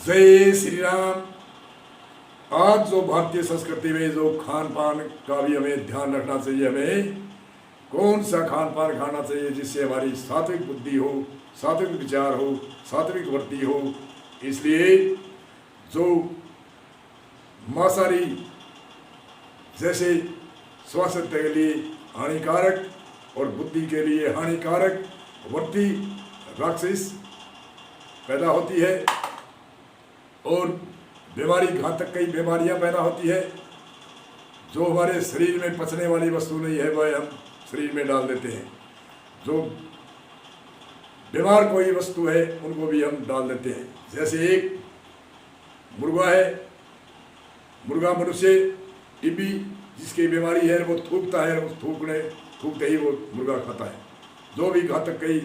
जय श्री राम। आज जो भारतीय संस्कृति में जो खान पान का भी हमें ध्यान रखना चाहिए, हमें कौन सा खान पान खाना चाहिए जिससे हमारी सात्विक बुद्धि हो, सात्विक विचार हो, सात्विक वृत्ति हो। इसलिए जो मांसाहारी जैसे स्वास्थ्य के लिए हानिकारक और बुद्धि के लिए हानिकारक वृत्ति राक्षस पैदा होती है और बीमारी घातक कई बीमारियां पैदा होती है। जो हमारे शरीर में पचने वाली वस्तु नहीं है वह हम शरीर में डाल देते हैं। जो बीमार कोई वस्तु है उनको भी हम डाल देते हैं। जैसे एक मुर्गा है, मुर्गा मनुष्य टीबी जिसकी बीमारी है वो थूकता है, उस थूकते ही वो मुर्गा खाता है। जो भी घातक कई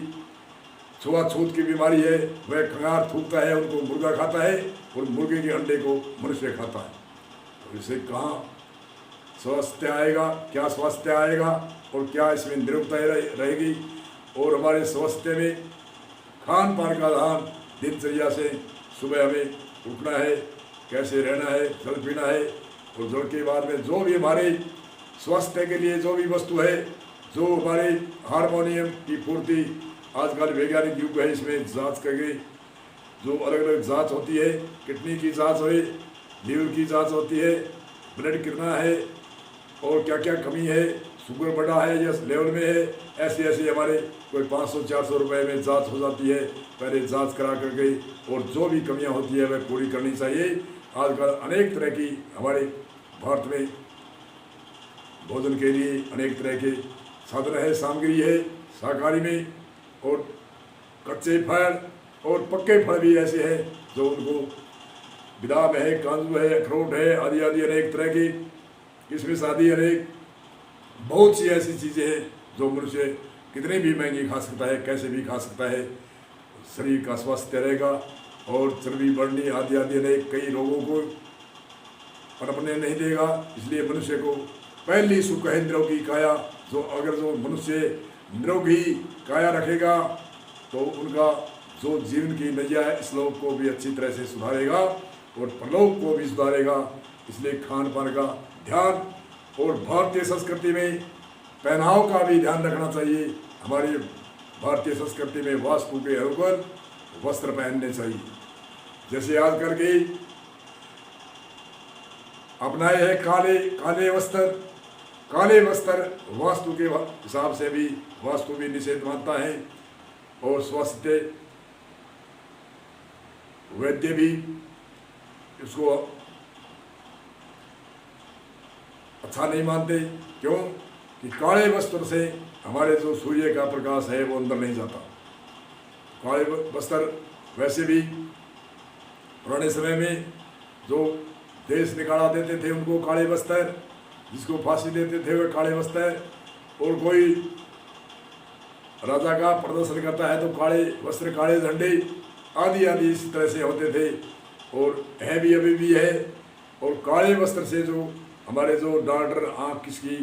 छुआछूत की बीमारी है वह खंगार थूकता है, उनको मुर्गा खाता है और मुर्गे के अंडे को मनुष्य खाता है। तो इससे कहाँ स्वास्थ्य आएगा, क्या स्वास्थ्य आएगा और क्या इसमें निरुक्ता रहेगी। और हमारे स्वास्थ्य में खान पान का ध्यान दिनचर्या से सुबह हमें उठना है, कैसे रहना है, जल पीना है और जल के बाद में जो भी हमारे स्वास्थ्य के लिए जो भी वस्तु है, जो हमारे हार्मोनियम की पूर्ति आजकल वैज्ञानिक युग है, इसमें जांच करके जो अलग अलग जांच होती है, किडनी की जांच हो, लीवर की जांच होती है, ब्लड कितना है और क्या क्या कमी है, शुगर बढ़ा है या लेवल में है, ऐसे ऐसे हमारे कोई 500-400 रुपये में जांच हो जाती है। पहले जांच करा करके और जो भी कमियां होती है वह पूरी करनी चाहिए। आजकल अनेक तरह की हमारे भारत में भोजन के लिए अनेक तरह के साधन है, सामग्री है शाकाहारी में, और कच्चे फल और पक्के फल भी ऐसे हैं जो उनको बादाम है, काजू है, अखरोट है, आदि आदि अनेक तरह की, किशमिश आदि अनेक बहुत सी ऐसी चीज़ें हैं जो मनुष्य कितनी भी महंगी खा सकता है, कैसे भी खा सकता है, शरीर का स्वास्थ्य रहेगा और चर्बी बढ़नी आदि आदि अनेक कई रोगों को पनपने नहीं देगा। इसलिए मनुष्य को पहली सुख है निरोगी काया। जो मनुष्य निरोगी काया रखेगा तो उनका जो जीवन की नैया है इस लोक को भी अच्छी तरह से सुधारेगा और परलोक को भी सुधारेगा। इसलिए खान पान का ध्यान और भारतीय संस्कृति में पहनाव का भी ध्यान रखना चाहिए। हमारी भारतीय संस्कृति में वास्तु के अनुकूल वस्त्र पहनने चाहिए। जैसे आज करके अपनाए हैं काले वस्त्र। काले वस्त्र वास्तु के हिसाब से भी वास्तु भी निषेध मानता है और स्वास्थ्य वैद्य भी इसको अच्छा नहीं मानते। क्यों कि काले वस्त्र से हमारे जो सूर्य का प्रकाश है वो अंदर नहीं जाता। काले वस्त्र वैसे भी पुराने समय में जो देश निकाला देते थे उनको काले वस्त्र, जिसको फांसी देते थे वह काले वस्त्र, और कोई राजा का प्रदर्शन करता है तो काले वस्त्र, काले झंडे आदि आदि इस तरह से होते थे और है भी अभी भी है। और काले वस्त्र से जो हमारे जो डॉक्टर आँख किसकी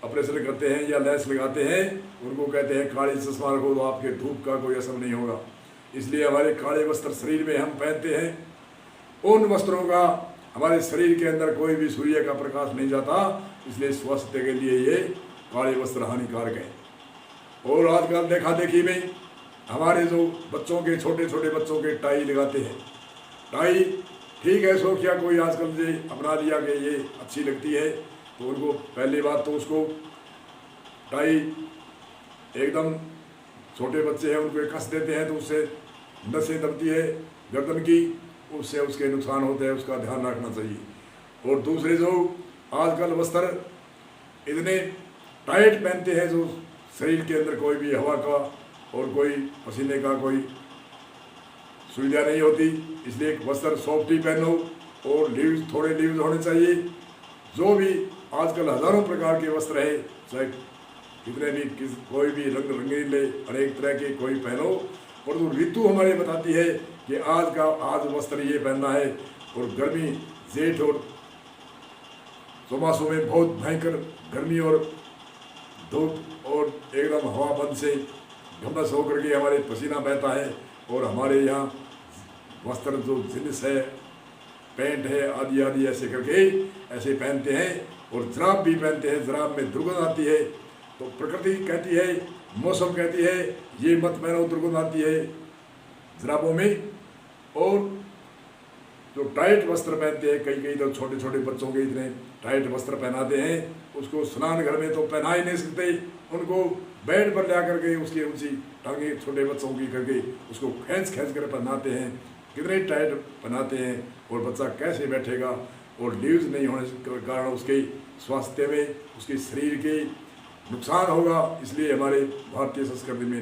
ऑपरेशन करते हैं या लेंस लगाते हैं उनको कहते हैं काली चश्मा रखो तो आपके धूप का कोई असर नहीं होगा। इसलिए हमारे काले वस्त्र शरीर में हम पहनते हैं। उन वस्त्रों का हमारे शरीर के अंदर कोई भी सूर्य का प्रकाश नहीं जाता, इसलिए स्वास्थ्य के लिए ये काले वस्त्र हानिकारक है। और आजकल देखा देखी में हमारे जो बच्चों के छोटे छोटे बच्चों के टाई लगाते हैं। टाई ठीक है, शौकिया कोई आजकल से अपना लिया कि ये अच्छी लगती है तो उनको पहली बात तो उसको टाई एकदम छोटे बच्चे हैं उनको कस देते हैं तो उससे नसें दबती है गर्दन की, उससे उसके नुकसान होते हैं, उसका ध्यान रखना चाहिए। और दूसरे जो आजकल वस्त्र इतने टाइट पहनते हैं जो शरीर के अंदर कोई भी हवा का और कोई पसीने का कोई सुविधा नहीं होती। इसलिए वस्त्र सॉफ्ट ही पहनो और लीव्स थोड़े लीव्स होने चाहिए। जो भी आजकल हजारों प्रकार के वस्त्र है, चाहे कितने भी कोई भी रंग रंगीले अनेक तरह के कोई पहनो। और तो ऋतु हमारी बताती है कि आज वस्त्र ये पहनना है। और गर्मी जेठ और चौमासों में बहुत भयंकर गर्मी और धूप और एकदम हवा बंद से घमस होकर के हमारे पसीना बहता है और हमारे यहाँ वस्त्र जो जिन्स है, पैंट है, आदि आदि ऐसे करके ऐसे पहनते हैं। और जराब भी पहनते हैं, जराब में दुर्गंध आती है। तो प्रकृति कहती है, मौसम कहती है ये मत पहनो, दुर्गंध आती है जराबों में। और जो टाइट वस्त्र पहनते हैं, कई कई तो छोटे छोटे बच्चों के इतने टाइट वस्त्र पहनाते हैं, उसको स्नान घर में तो पहना ही नहीं सकते, उनको बेड पर ला करके उसकी ऊंची टांगे छोटे बच्चों की करके उसको खींच कर पहनाते हैं, कितने टाइट पहनाते हैं। और बच्चा कैसे बैठेगा, और लीव्स नहीं होने के कारण उसके स्वास्थ्य में, उसके शरीर के नुकसान होगा। इसलिए हमारे भारतीय संस्कृति में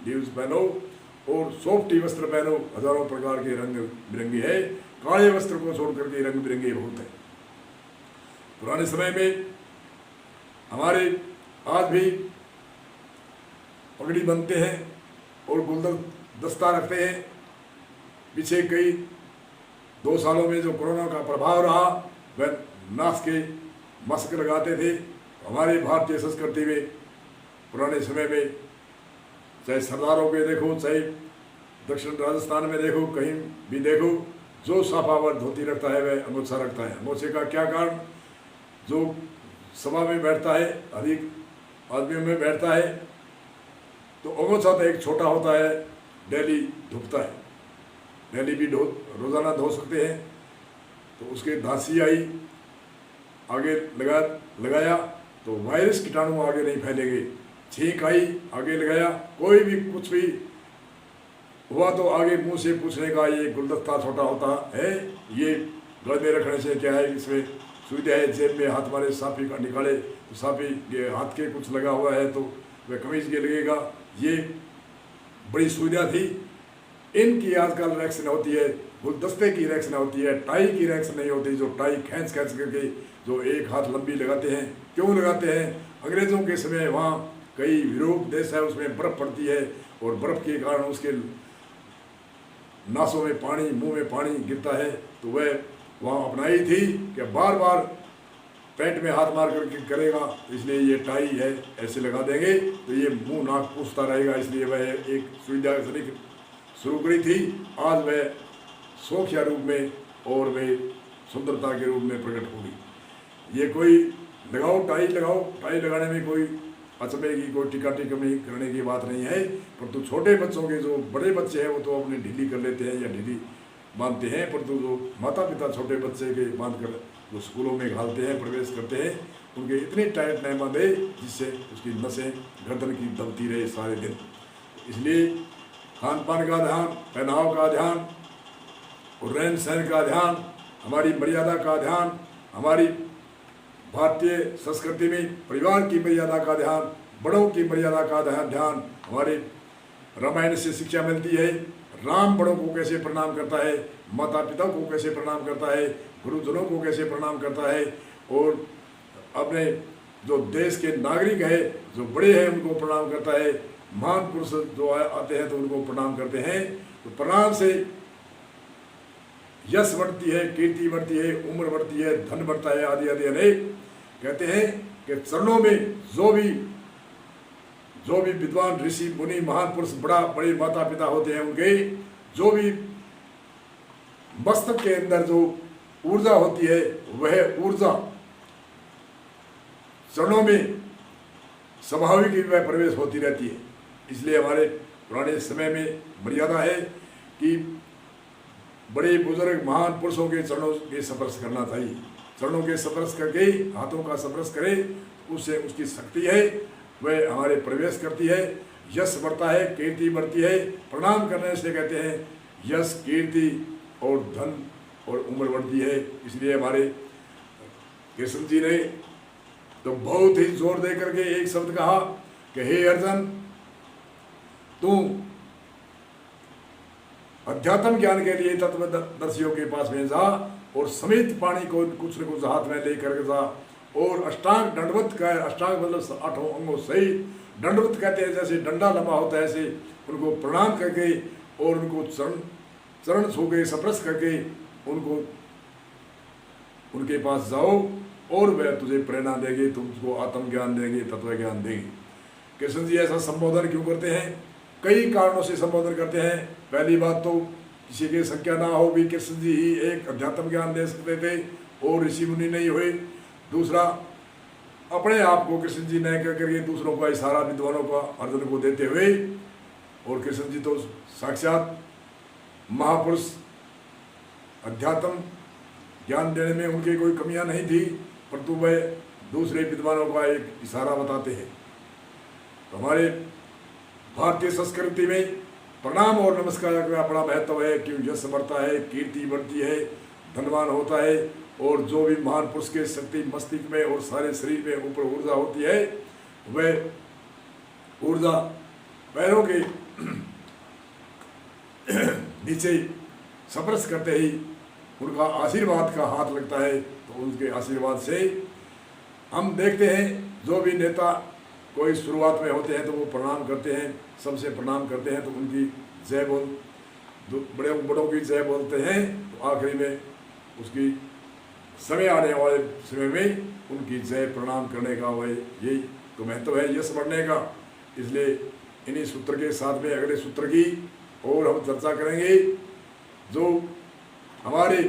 लीव्स पहनो और सॉफ्टी वस्त्र पहनो। हजारों प्रकार के रंग बिरंगे है, काले वस्त्र को छोड़ करके रंग बिरंगे बहुत है। पुराने समय में हमारे आज भी पगड़ी बनते हैं और गुलदस्ता रखते हैं। पीछे कई 2 सालों में जो कोरोना का प्रभाव रहा, वह नाक के मास्क लगाते थे। हमारे भारतीय संस्कृति में पुराने समय में चाहे सरदारों के देखो, चाहे दक्षिण राजस्थान में देखो, कहीं भी देखो, जो साफावर धोती रखता है वह अंगोछा रखता है। अंगोछे का क्या कारण, जो सभा में बैठता है, अधिक आदमियों में बैठता है, तो अंगोछा तो एक छोटा होता है, डेली धुपता है, डेली भी रोजाना धो सकते हैं। तो उसके धांसी आई, आगे लगाया तो वायरस कीटाणु आगे नहीं फैलेंगे। छींक आई, आगे लगाया, कोई भी कुछ भी हुआ तो आगे मुंह से पूछने का ये गुलदस्ता छोटा होता है। ये गले में रखने से क्या है, इसमें सुविधा है, जेब में हाथ मारे साफी का निकाले तो साफी ये हाथ के कुछ लगा हुआ है तो वह कमीज के लगेगा, ये बड़ी सुविधा थी। इनकी आजकल रिएक्शन होती है, गुलदस्ते की रिएक्शन होती है, टाई की रिएक्शन नहीं होती। जो टाई खींच करके जो एक हाथ लंबी लगाते हैं, क्यों लगाते हैं, अंग्रेजों के समय वहाँ कई यूरोप देश है उसमें बर्फ़ पड़ती है और बर्फ़ के कारण उसके नासों में पानी, मुंह में पानी गिरता है, तो वह वहाँ अपनाई थी कि बार बार पेट में हाथ मार करके करेगा, इसलिए ये टाई है ऐसे लगा देंगे तो ये मुंह नाक पूछता रहेगा, इसलिए वह एक सुविधा शुरू करी थी। आज वह शौकिया रूप में और वे सुंदरता के रूप में प्रकट होगी। ये कोई लगाओ, टाई लगाओ, टाई लगाने में कोई अचंभे की, कोई टिका टिकमी करने की बात नहीं है। परंतु छोटे बच्चों के जो बड़े बच्चे हैं वो तो अपने ढीली कर लेते हैं या ढीली बांधते हैं, परंतु जो माता पिता छोटे बच्चे के बांध कर जो स्कूलों में घालते हैं, प्रवेश करते हैं, उनके इतने टाइट नहीं बांधे जिससे उसकी नसें गर्दन की दबती रहे सारे दिन। इसलिए खान पान का ध्यान, पहनाव का ध्यान और रहन सहन का ध्यान, हमारी मर्यादा का ध्यान, हमारी भारतीय संस्कृति में परिवार की मर्यादा का ध्यान, बड़ों की मर्यादा का ध्यान हमारे रामायण से शिक्षा मिलती है। राम बड़ों को कैसे प्रणाम करता है, माता पिता को कैसे प्रणाम करता है, गुरुजनों को कैसे प्रणाम करता है, और अपने जो देश के नागरिक है, जो बड़े हैं उनको प्रणाम करता है। महान पुरुष जो आते हैं तो उनको प्रणाम करते हैं। तो प्रणाम से यश बढ़ती है, कीर्ति बढ़ती है, उम्र बढ़ती है, धन बढ़ता है, आदि आदि अनेक। कहते हैं कि चरणों में जो भी विद्वान ऋषि मुनि महान पुरुष बड़े माता पिता होते हैं, उनके जो भी मस्तक के अंदर जो ऊर्जा होती है वह ऊर्जा चरणों में स्वाभाविक ही वह प्रवेश होती रहती है। इसलिए हमारे पुराने समय में मर्यादा है कि बड़े बुजुर्ग महान पुरुषों के चरणों के स्पर्श करना चाहिए। चरणों के स्पर्श करके हाथों का स्पर्श करे, उससे उसकी शक्ति है वह हमारे प्रवेश करती है, यश बढ़ता है, कीर्ति बढ़ती है। प्रणाम करने से कहते हैं यश, कीर्ति और धन और उम्र बढ़ती है। इसलिए हमारे कृष्ण जी ने तो बहुत ही जोर दे करके एक शब्द कहा कि हे अर्जुन, तू अध्यात्म ज्ञान के लिए तत्वदर्शियों के पास में जा और समित पानी को कुछ न कुछ हाथ में लेकर जा और अष्टांग दंडवत का, अष्टांग मतलब 8 अंगों सहित दंडवत कहते हैं, जैसे डंडा लंबा होता है ऐसे उनको प्रणाम करके और उनको चरण छू के स्पर्श करके उनको उनके पास जाओ और वह तुझे प्रेरणा देंगे, तुमको आत्मज्ञान देंगे, तत्व ज्ञान देंगे। कृष्ण जी ऐसा संबोधन क्यों करते हैं? कई कारणों से संबोधन करते हैं। पहली बात तो किसी की संख्या ना हो भी कृष्ण जी ही एक अध्यात्म ज्ञान दे सकते थे और ऋषि मुनि नहीं हुए। दूसरा, अपने आप को कृष्ण जी न कर करके दूसरों का इशारा विद्वानों का अर्जुन को देते हुए, और कृष्ण जी तो साक्षात महापुरुष, अध्यात्म ज्ञान देने में उनकी कोई कमियां नहीं थी, परंतु वह दूसरे विद्वानों का एक इशारा बताते हैं। तो हमारे भारतीय संस्कृति में प्रणाम और नमस्कार का बड़ा महत्व है कि यश बढ़ता है, कीर्ति बढ़ती है, धनवान होता है, और जो भी महान पुरुष के शक्ति मस्तिष्क में और सारे शरीर में ऊपर ऊर्जा होती है, वह ऊर्जा पैरों के नीचे स्पर्श करते ही उनका आशीर्वाद का हाथ लगता है। तो उनके आशीर्वाद से हम देखते हैं जो भी नेता कोई शुरुआत में होते हैं तो वो प्रणाम करते हैं, सबसे प्रणाम करते हैं, तो उनकी जय बड़े बड़ों की जय बोलते हैं। तो आखिरी में उसकी समय आने वाले समय में उनकी जय प्रणाम करने का वह यही तो महत्व है यश बढ़ने का। इसलिए इन्हीं सूत्र के साथ में अगले सूत्र की और हम चर्चा करेंगे। जो हमारे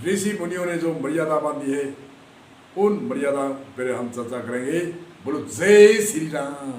ऋषि मुनियों ने जो मर्यादा बांधी है, उन मर्यादा पर हम चर्चा करेंगे। बोलो जय श्री राम।